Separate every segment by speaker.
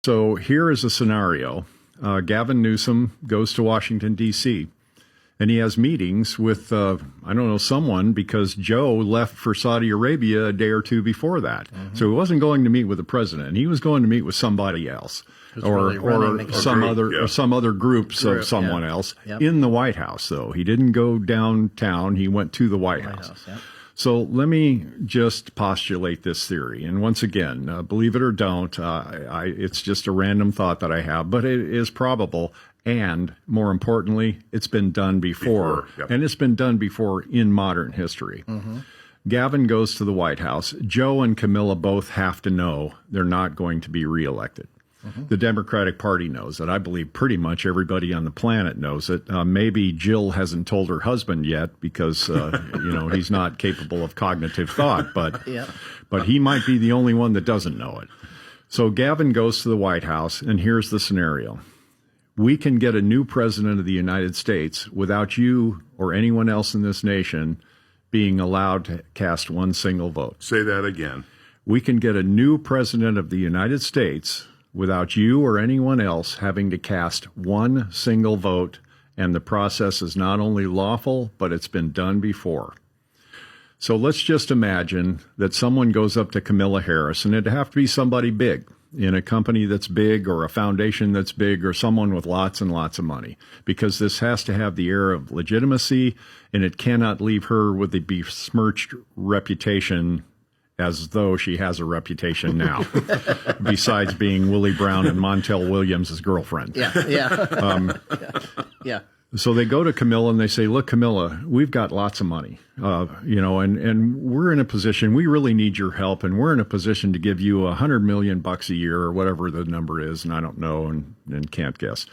Speaker 1: So here is a scenario. Gavin Newsom goes to Washington, D.C., and he has meetings with, I don't know, someone, because Joe left for Saudi Arabia a day or two before that. Mm-hmm. So he wasn't going to meet with the president. He was going to meet with somebody else or some other groups of someone else in the White House, though. He didn't go downtown. He went to the White House. So let me just postulate this theory. And once again, believe it or don't, it's just a random thought that I have, but it is probable. And more importantly, it's been done before. And it's been done before in modern history. Mm-hmm. Gavin goes to the White House. Joe and Camilla both have to know they're not going to be reelected. Mm-hmm. The Democratic Party knows it. I believe pretty much everybody on the planet knows it. Maybe Jill hasn't told her husband yet because, he's not capable of cognitive thought, but he might be the only one that doesn't know it. So Gavin goes to the White House, and here's the scenario. We can get a new president of the United States without you or anyone else in this nation being allowed to cast one single vote.
Speaker 2: Say that again.
Speaker 1: We can get a new president of the United States without you or anyone else having to cast one single vote, and the process is not only lawful, but it's been done before. So let's just imagine that someone goes up to Camilla Harris, and it'd have to be somebody big in a company that's big or a foundation that's big or someone with lots and lots of money, because this has to have the air of legitimacy, and it cannot leave her with the besmirched reputation as though she has a reputation now, besides being Willie Brown and Montel Williams' girlfriend. So they go to Camilla and they say, look, Camilla, we've got lots of money, and we're in a position, we really need your help, and we're in a position to give you $100 million a year or whatever the number is, and I don't know and can't guess,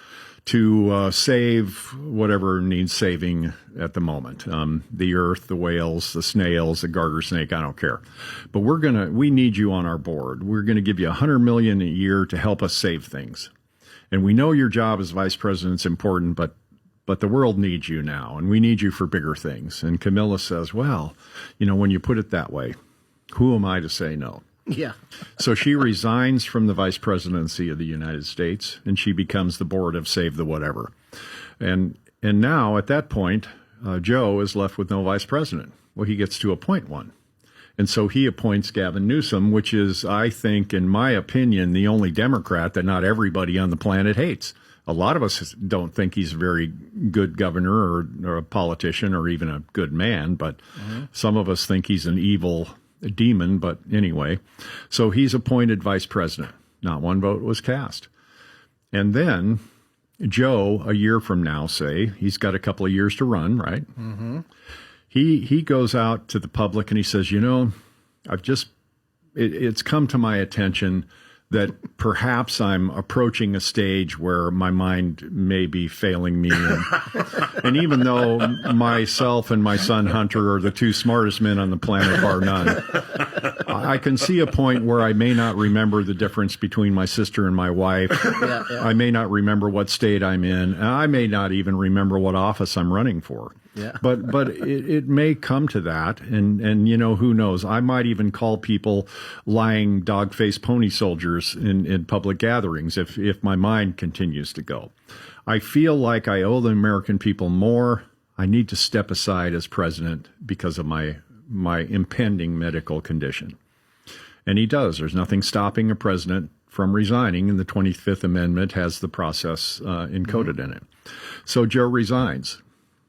Speaker 1: to save whatever needs saving at the moment. The earth, the whales, the snails, the garter snake, I don't care. But we need you on our board. We're going to give you $100 million a year to help us save things. And we know your job as vice president is important, but the world needs you now, and we need you for bigger things. And Camilla says, well, when you put it that way, who am I to say no?
Speaker 3: Yeah.
Speaker 1: So she resigns from the vice presidency of the United States, and she becomes the board of Save the Whatever. And now, at that point, Joe is left with no vice president. Well, he gets to appoint one. And so he appoints Gavin Newsom, which is, I think, in my opinion, the only Democrat that not everybody on the planet hates. A lot of us don't think he's a very good governor or a politician or even a good man, but some of us think he's an evil demon. But anyway, so he's appointed vice president. Not one vote was cast. And then Joe, a year from now, say, he's got a couple of years to run, right? Mm-hmm. He goes out to the public and he says, it's come to my attention that perhaps I'm approaching a stage where my mind may be failing me. And even though myself and my son Hunter are the two smartest men on the planet, bar none, I can see a point where I may not remember the difference between my sister and my wife. I may not remember what state I'm in. And I may not even remember what office I'm running for. Yeah. But it may come to that, and who knows? I might even call people lying dog-faced pony soldiers in public gatherings if my mind continues to go. I feel like I owe the American people more. I need to step aside as president because of my impending medical condition. And he does. There's nothing stopping a president from resigning, and the 25th Amendment has the process encoded in it. So Joe resigns.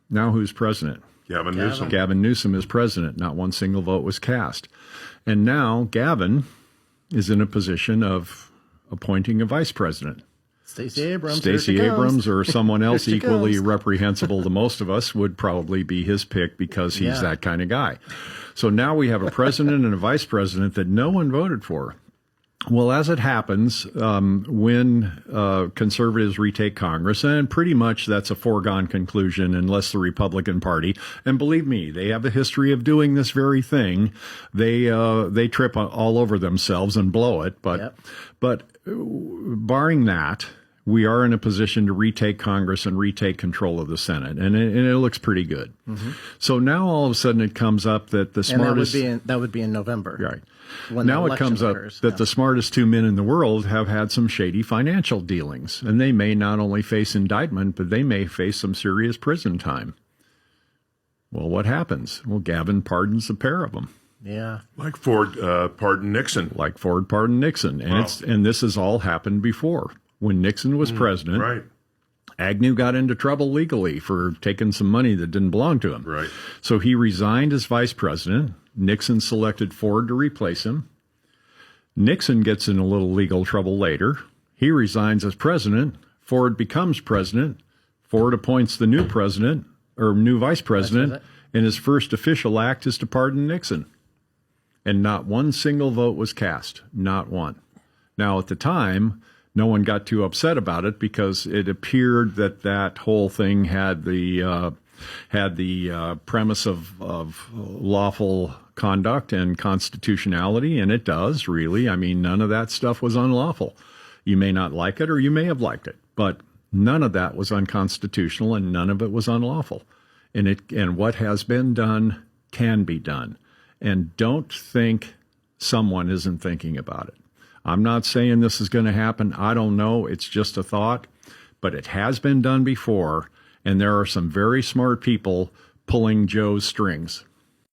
Speaker 1: Now who's president?
Speaker 2: Gavin Newsom.
Speaker 1: Gavin Newsom is president. Not one single vote was cast. And now Gavin is in a position of appointing a vice president.
Speaker 3: Stacey Abrams.
Speaker 1: Stacey Abrams or someone else equally reprehensible to most of us would probably be his pick because he's that kind of guy. So now we have a president and a vice president that no one voted for. Well, as it happens, when conservatives retake Congress, and pretty much that's a foregone conclusion unless the Republican Party, and believe me, they have a history of doing this very thing, they trip all over themselves and blow it. But barring that, we are in a position to retake Congress and retake control of the Senate, and it looks pretty good. So now all of a sudden it comes up that the smartest...
Speaker 2: that would be in November.
Speaker 1: Right.
Speaker 2: When
Speaker 1: now it comes up that the smartest two men in the world have had some shady financial dealings, and they may not only face indictment, but they may face some serious prison time. Well, what happens? Well, Gavin pardons the pair of them.
Speaker 2: Yeah.
Speaker 3: Like Ford pardoned Nixon.
Speaker 1: Like Ford pardoned Nixon. And and this has all happened before. When Nixon was president,
Speaker 3: right.
Speaker 1: Agnew got into trouble legally for taking some money that didn't belong to him.
Speaker 3: Right.
Speaker 1: So he resigned as vice president. Nixon selected Ford to replace him. Nixon gets in a little legal trouble later. He resigns as president. Ford becomes president. Ford appoints the new president, or new vice president, and his first official act is to pardon Nixon. And not one single vote was cast. Not one. Now, at the time, no one got too upset about it because it appeared that that whole thing had the premise of lawful conduct and constitutionality, and it does, really. I mean, none of that stuff was unlawful. You may not like it, or you may have liked it, but none of that was unconstitutional, and none of it was unlawful. And what has been done can be done. And don't think someone isn't thinking about it. I'm not saying this is going to happen. I don't know. It's just a thought. But it has been done before, and there are some very smart people pulling Joe's strings.